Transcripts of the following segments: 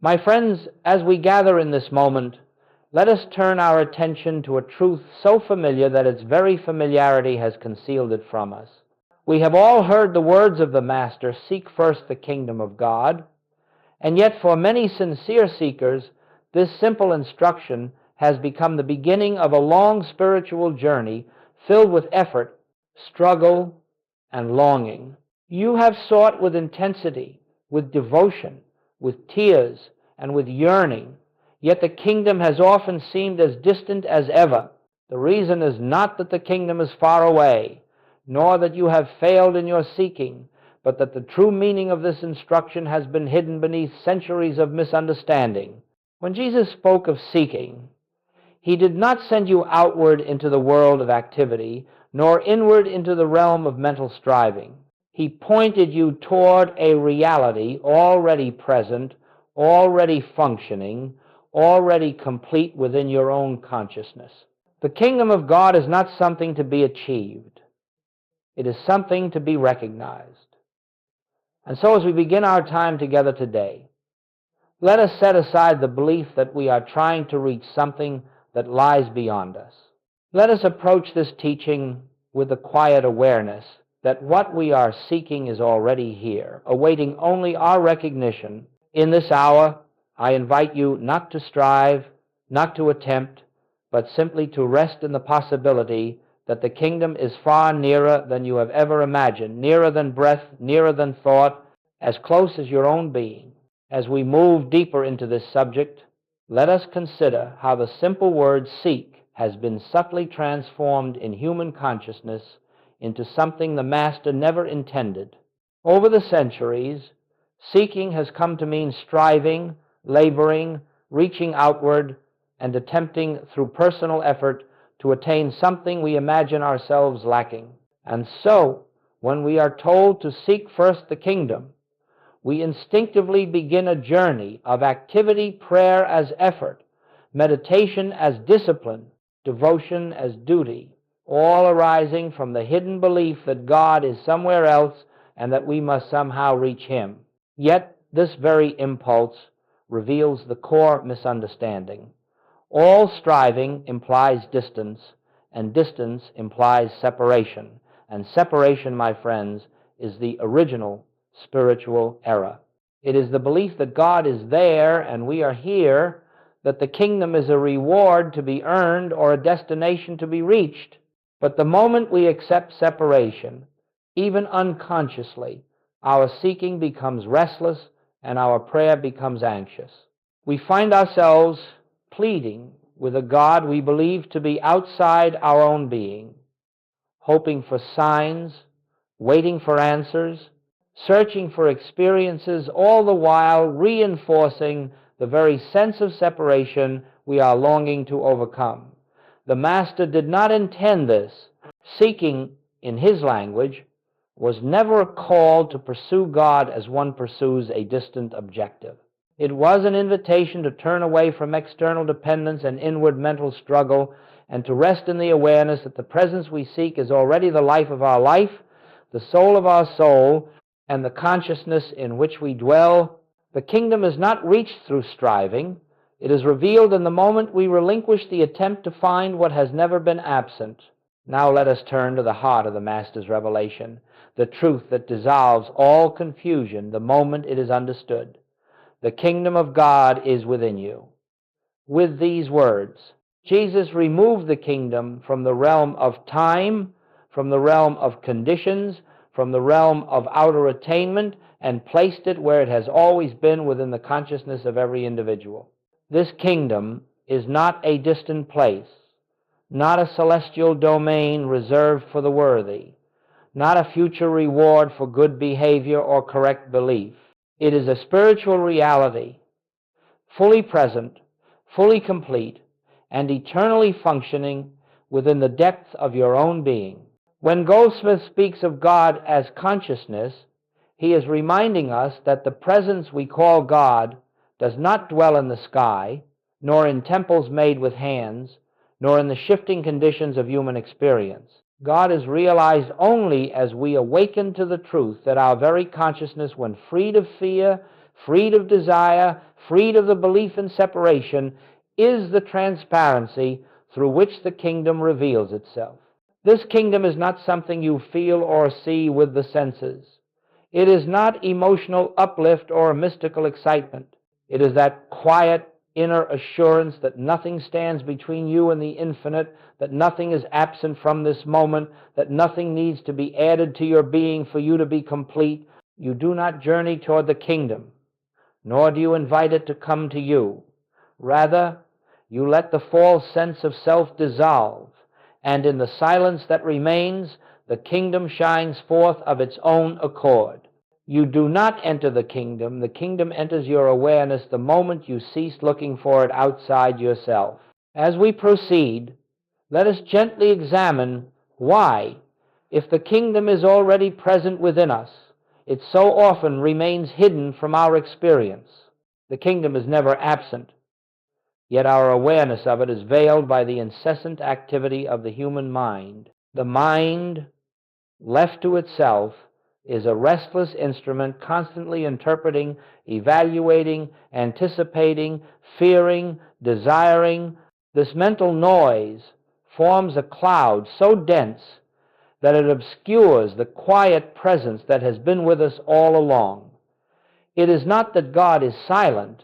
My friends, as we gather in this moment, let us turn our attention to a truth so familiar that its very familiarity has concealed it from us. We have all heard the words of the Master, "Seek first the kingdom of God," and yet for many sincere seekers, this simple instruction has become the beginning of a long spiritual journey filled with effort, struggle, and longing. You have sought with intensity, with devotion, with tears, and with yearning, yet the kingdom has often seemed as distant as ever. The reason is not that the kingdom is far away, nor that you have failed in your seeking, but that the true meaning of this instruction has been hidden beneath centuries of misunderstanding. When Jesus spoke of seeking, he did not send you outward into the world of activity, nor inward into the realm of mental striving. He pointed you toward a reality already present, already functioning, already complete within your own consciousness. The kingdom of God is not something to be achieved. It is something to be recognized. And so as we begin our time together today, let us set aside the belief that we are trying to reach something that lies beyond us. Let us approach this teaching with the quiet awareness that what we are seeking is already here, awaiting only our recognition. In this hour, I invite you not to strive, not to attempt, but simply to rest in the possibility that the kingdom is far nearer than you have ever imagined, nearer than breath, nearer than thought, as close as your own being. As we move deeper into this subject, let us consider how the simple word seek has been subtly transformed in human consciousness into something the Master never intended. Over the centuries, seeking has come to mean striving, laboring, reaching outward, and attempting through personal effort to attain something we imagine ourselves lacking. And so, when we are told to seek first the kingdom, we instinctively begin a journey of activity, prayer as effort, meditation as discipline, devotion as duty, all arising from the hidden belief that God is somewhere else and that we must somehow reach Him. Yet this very impulse reveals the core misunderstanding. All striving implies distance, and distance implies separation. And separation, my friends, is the original spiritual error. It is the belief that God is there and we are here, that the kingdom is a reward to be earned or a destination to be reached. But the moment we accept separation, even unconsciously, our seeking becomes restless and our prayer becomes anxious. We find ourselves pleading with a God we believe to be outside our own being, hoping for signs, waiting for answers, searching for experiences, all the while reinforcing the very sense of separation we are longing to overcome. The Master did not intend this. Seeking, in his language, was never a call to pursue God as one pursues a distant objective. It was an invitation to turn away from external dependence and inward mental struggle and to rest in the awareness that the presence we seek is already the life of our life, the soul of our soul, and the consciousness in which we dwell. The kingdom is not reached through striving. It is revealed in the moment we relinquish the attempt to find what has never been absent. Now let us turn to the heart of the Master's revelation, the truth that dissolves all confusion the moment it is understood. The kingdom of God is within you. With these words, Jesus removed the kingdom from the realm of time, from the realm of conditions, from the realm of outer attainment, and placed it where it has always been, within the consciousness of every individual. This kingdom is not a distant place, not a celestial domain reserved for the worthy, not a future reward for good behavior or correct belief. It is a spiritual reality, fully present, fully complete, and eternally functioning within the depths of your own being. When Goldsmith speaks of God as consciousness, he is reminding us that the presence we call God does not dwell in the sky, nor in temples made with hands, nor in the shifting conditions of human experience. God is realized only as we awaken to the truth that our very consciousness, when freed of fear, freed of desire, freed of the belief in separation, is the transparency through which the kingdom reveals itself. This kingdom is not something you feel or see with the senses. It is not emotional uplift or mystical excitement. It is that quiet inner assurance that nothing stands between you and the infinite, that nothing is absent from this moment, that nothing needs to be added to your being for you to be complete. You do not journey toward the kingdom, nor do you invite it to come to you. Rather, you let the false sense of self dissolve, and in the silence that remains, the kingdom shines forth of its own accord. You do not enter the kingdom enters your awareness the moment you cease looking for it outside yourself. As we proceed, let us gently examine why, if the kingdom is already present within us, it so often remains hidden from our experience. The kingdom is never absent, yet our awareness of it is veiled by the incessant activity of the human mind. The mind, left to itself, is a restless instrument constantly interpreting, evaluating, anticipating, fearing, desiring. This mental noise forms a cloud so dense that it obscures the quiet presence that has been with us all along. It is not that God is silent,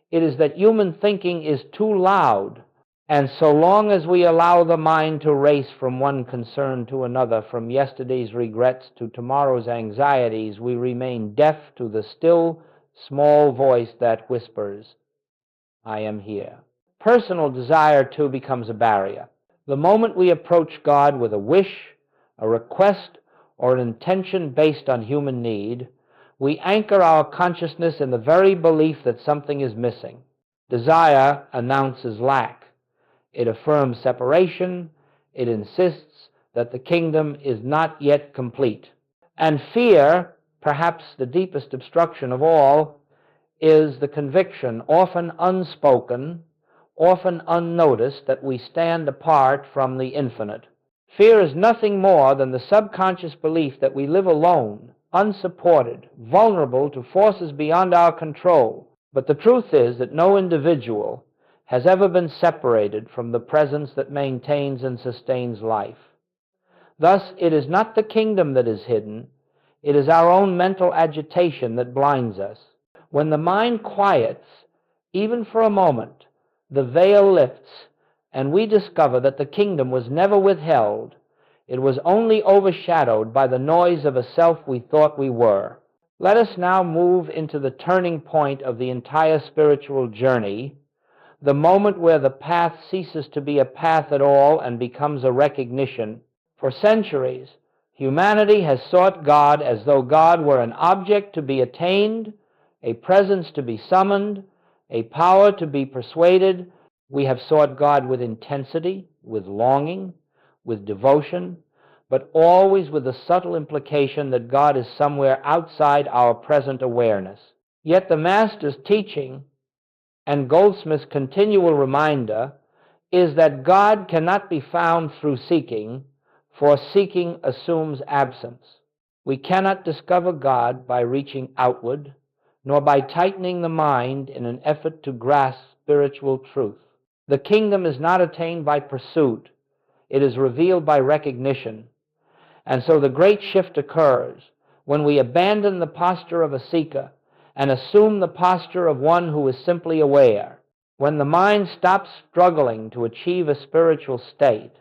it is that human thinking is too loud, and so long as we allow the mind to race from one concern to another, from yesterday's regrets to tomorrow's anxieties, we remain deaf to the still, small voice that whispers, "I am here." Personal desire, too, becomes a barrier. The moment we approach God with a wish, a request, or an intention based on human need, we anchor our consciousness in the very belief that something is missing. Desire announces lack. It affirms separation. It insists that the kingdom is not yet complete. And fear, perhaps the deepest obstruction of all, is the conviction, often unspoken, often unnoticed, that we stand apart from the infinite. Fear is nothing more than the subconscious belief that we live alone, unsupported, vulnerable to forces beyond our control. But the truth is that no individual has ever been separated from the presence that maintains and sustains life. Thus, it is not the kingdom that is hidden, it is our own mental agitation that blinds us. When the mind quiets, even for a moment, the veil lifts, and we discover that the kingdom was never withheld. It was only overshadowed by the noise of a self we thought we were. Let us now move into the turning point of the entire spiritual journey, the moment where the path ceases to be a path at all and becomes a recognition. For centuries, humanity has sought God as though God were an object to be attained, a presence to be summoned, a power to be persuaded. We have sought God with intensity, with longing, with devotion, but always with the subtle implication that God is somewhere outside our present awareness. Yet the Master's teaching and Goldsmith's continual reminder is that God cannot be found through seeking, for seeking assumes absence. We cannot discover God by reaching outward, nor by tightening the mind in an effort to grasp spiritual truth. The kingdom is not attained by pursuit, it is revealed by recognition. And so the great shift occurs when we abandon the posture of a seeker and assume the posture of one who is simply aware. When the mind stops struggling to achieve a spiritual state,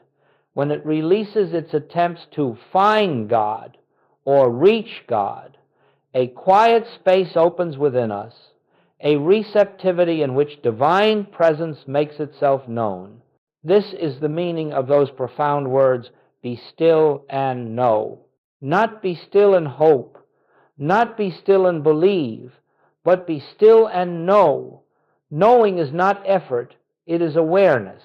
when it releases its attempts to find God or reach God, a quiet space opens within us, a receptivity in which divine presence makes itself known. This is the meaning of those profound words, "Be still and know." Not be still and hope, not be still and believe, but be still and know. Knowing is not effort, it is awareness.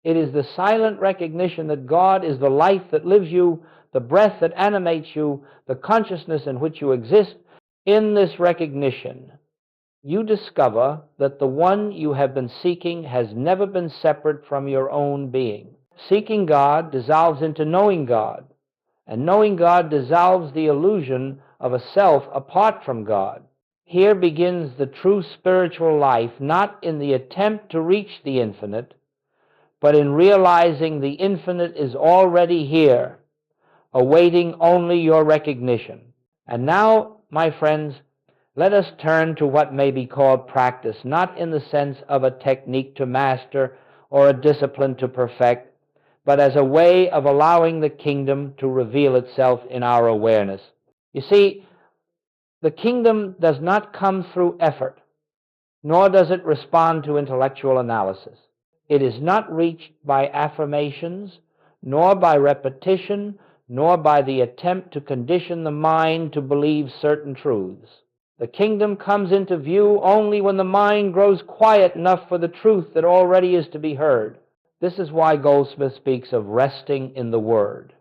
It is the silent recognition that God is the life that lives you, the breath that animates you, the consciousness in which you exist. In this recognition, you discover that the one you have been seeking has never been separate from your own being. Seeking God dissolves into knowing God, and knowing God dissolves the illusion of a self apart from God. Here begins the true spiritual life, not in the attempt to reach the infinite, but in realizing the infinite is already here, awaiting only your recognition. And now, my friends, let us turn to what may be called practice, not in the sense of a technique to master or a discipline to perfect, but as a way of allowing the kingdom to reveal itself in our awareness. You see, the kingdom does not come through effort, nor does it respond to intellectual analysis. It is not reached by affirmations, nor by repetition, nor by the attempt to condition the mind to believe certain truths. The kingdom comes into view only when the mind grows quiet enough for the truth that already is to be heard. This is why Goldsmith speaks of resting in the Word.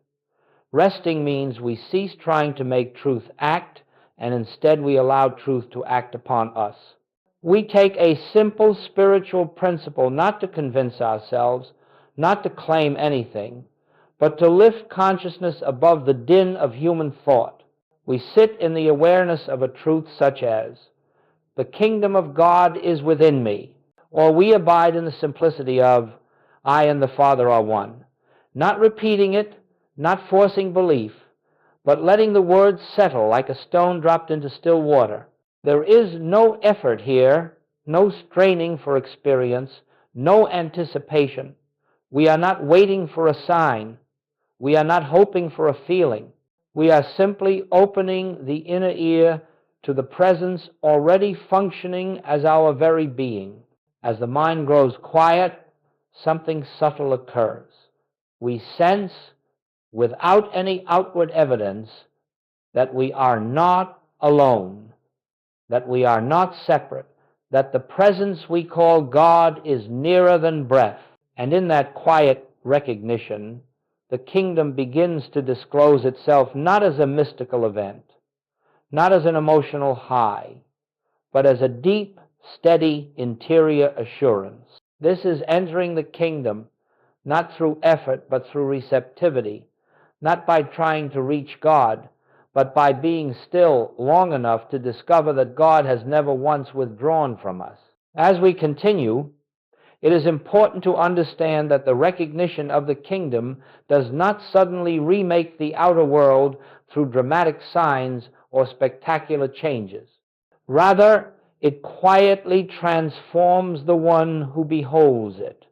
Resting means we cease trying to make truth act, and instead we allow truth to act upon us. We take a simple spiritual principle not to convince ourselves, not to claim anything, but to lift consciousness above the din of human thought. We sit in the awareness of a truth such as, "The kingdom of God is within me," or we abide in the simplicity of, "I and the Father are one," not repeating it, not forcing belief, but letting the words settle like a stone dropped into still water. There is no effort here, no straining for experience, no anticipation. We are not waiting for a sign. We are not hoping for a feeling. We are simply opening the inner ear to the presence already functioning as our very being. As the mind grows quiet, something subtle occurs. We sense, without any outward evidence, that we are not alone, that we are not separate, that the presence we call God is nearer than breath. And in that quiet recognition, the kingdom begins to disclose itself not as a mystical event, not as an emotional high, but as a deep, steady interior assurance. This is entering the kingdom not through effort, but through receptivity, not by trying to reach God, but by being still long enough to discover that God has never once withdrawn from us. As we continue, it is important to understand that the recognition of the kingdom does not suddenly remake the outer world through dramatic signs or spectacular changes. Rather, it quietly transforms the one who beholds it.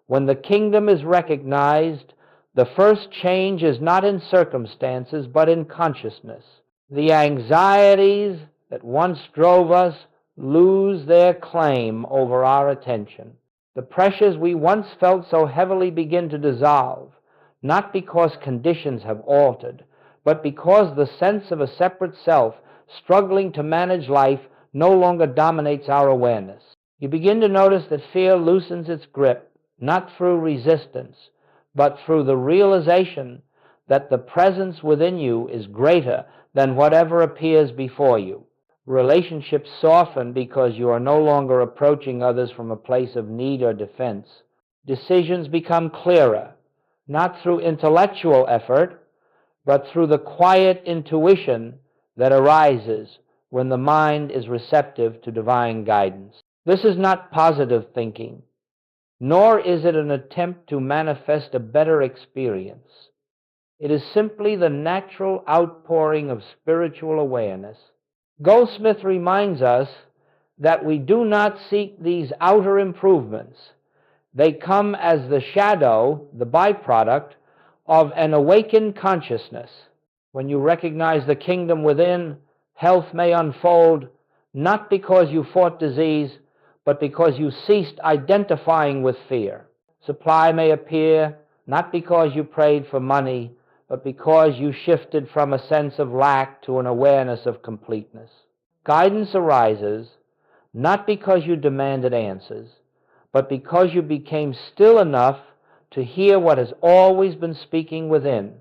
When the kingdom is recognized, the first change is not in circumstances, but in consciousness. The anxieties that once drove us lose their claim over our attention. The pressures we once felt so heavily begin to dissolve, not because conditions have altered, but because the sense of a separate self struggling to manage life no longer dominates our awareness. You begin to notice that fear loosens its grip, not through resistance, but through the realization that the presence within you is greater than whatever appears before you. Relationships soften because you are no longer approaching others from a place of need or defense. Decisions become clearer, not through intellectual effort, but through the quiet intuition that arises when the mind is receptive to divine guidance. This is not positive thinking, nor is it an attempt to manifest a better experience. It is simply the natural outpouring of spiritual awareness. Goldsmith reminds us that we do not seek these outer improvements. They come as the shadow, the byproduct, of an awakened consciousness. When you recognize the kingdom within, health may unfold, not because you fought disease, but because you ceased identifying with fear. Supply may appear, not because you prayed for money, but because you shifted from a sense of lack to an awareness of completeness. Guidance arises, not because you demanded answers, but because you became still enough to hear what has always been speaking within.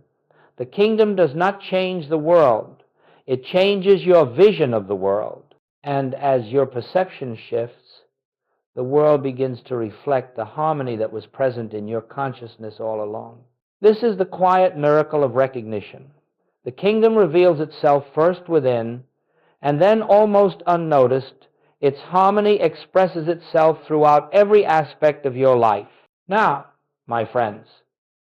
The kingdom does not change the world. It changes your vision of the world. And as your perception shifts, the world begins to reflect the harmony that was present in your consciousness all along. This is the quiet miracle of recognition. The kingdom reveals itself first within, And then, almost unnoticed, its harmony expresses itself throughout every aspect of your life. Now, my friends,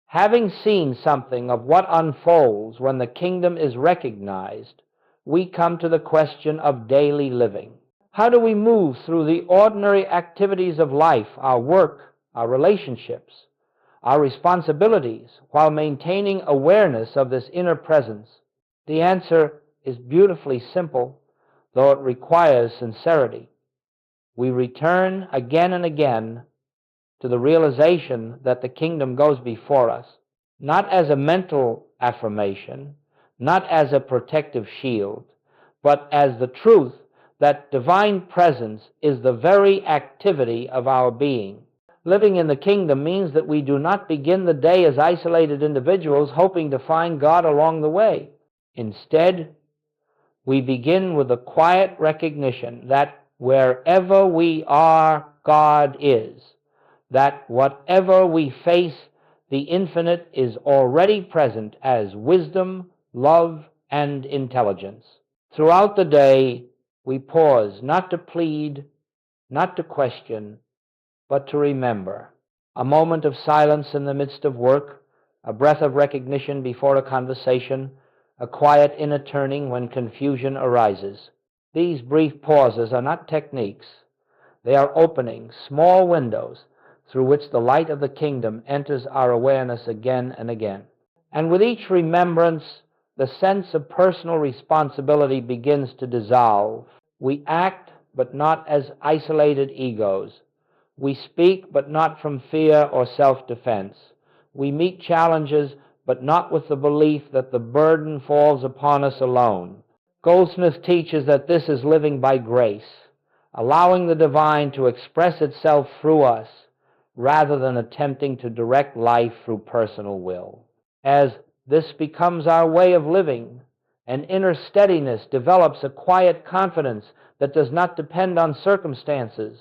having seen something of what unfolds when the kingdom is recognized, we come to the question of daily living. How do we move through the ordinary activities of life, our work, our relationships, our responsibilities, while maintaining awareness of this inner presence? The answer is beautifully simple, though it requires sincerity. We return again and again to the realization that the kingdom goes before us, not as a mental affirmation, not as a protective shield, but as the truth that divine presence is the very activity of our being. Living in the kingdom means that we do not begin the day as isolated individuals hoping to find God along the way. Instead, we begin with the quiet recognition that wherever we are, God is, that whatever we face, the infinite is already present as wisdom, love, and intelligence. Throughout the day, we pause not to plead, not to question, but to remember. A moment of silence in the midst of work, a breath of recognition before a conversation, a quiet inner turning when confusion arises. These brief pauses are not techniques. They are opening small windows through which the light of the kingdom enters our awareness again and again. And with each remembrance, the sense of personal responsibility begins to dissolve. We act, but not as isolated egos. We speak, but not from fear or self-defense. We meet challenges, but not with the belief that the burden falls upon us alone. Goldsmith teaches that this is living by grace, allowing the divine to express itself through us, rather than attempting to direct life through personal will. As this becomes our way of living, an inner steadiness develops, a quiet confidence that does not depend on circumstances.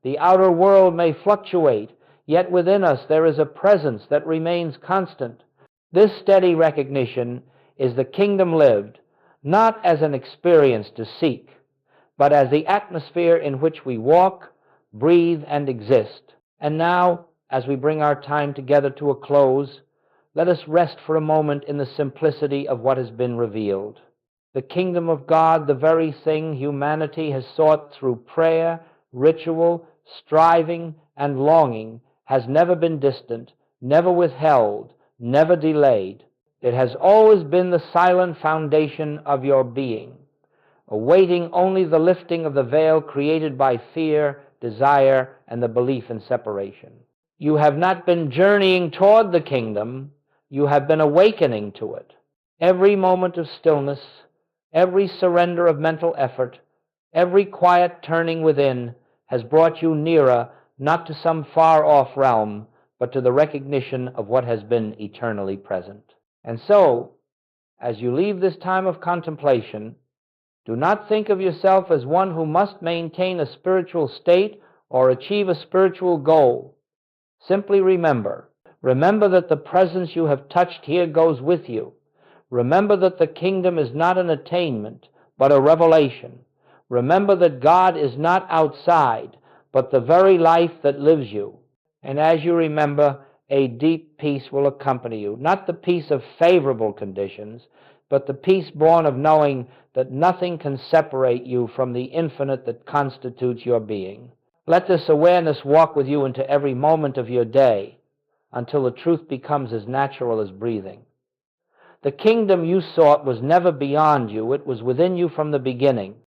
The outer world may fluctuate, yet within us there is a presence that remains constant. This steady recognition is the kingdom lived, not as an experience to seek, but as the atmosphere in which we walk, breathe, and exist. And now, as we bring our time together to a close, let us rest for a moment in the simplicity of what has been revealed. The kingdom of God, the very thing humanity has sought through prayer, ritual, striving, and longing, has never been distant, never withheld, never delayed. It has always been the silent foundation of your being, awaiting only the lifting of the veil created by fear, desire, and the belief in separation. You have not been journeying toward the kingdom, you have been awakening to it. Every moment of stillness, every surrender of mental effort, every quiet turning within has brought you nearer, not to some far-off realm, but to the recognition of what has been eternally present. And so, as you leave this time of contemplation, do not think of yourself as one who must maintain a spiritual state or achieve a spiritual goal. Simply remember that the presence you have touched here goes with you. Remember that the kingdom is not an attainment, but a revelation. Remember that God is not outside, but the very life that lives you. And as you remember, a deep peace will accompany you. Not the peace of favorable conditions, but the peace born of knowing that nothing can separate you from the infinite that constitutes your being. Let this awareness walk with you into every moment of your day until the truth becomes as natural as breathing. The kingdom you sought was never beyond you. It was within you from the beginning.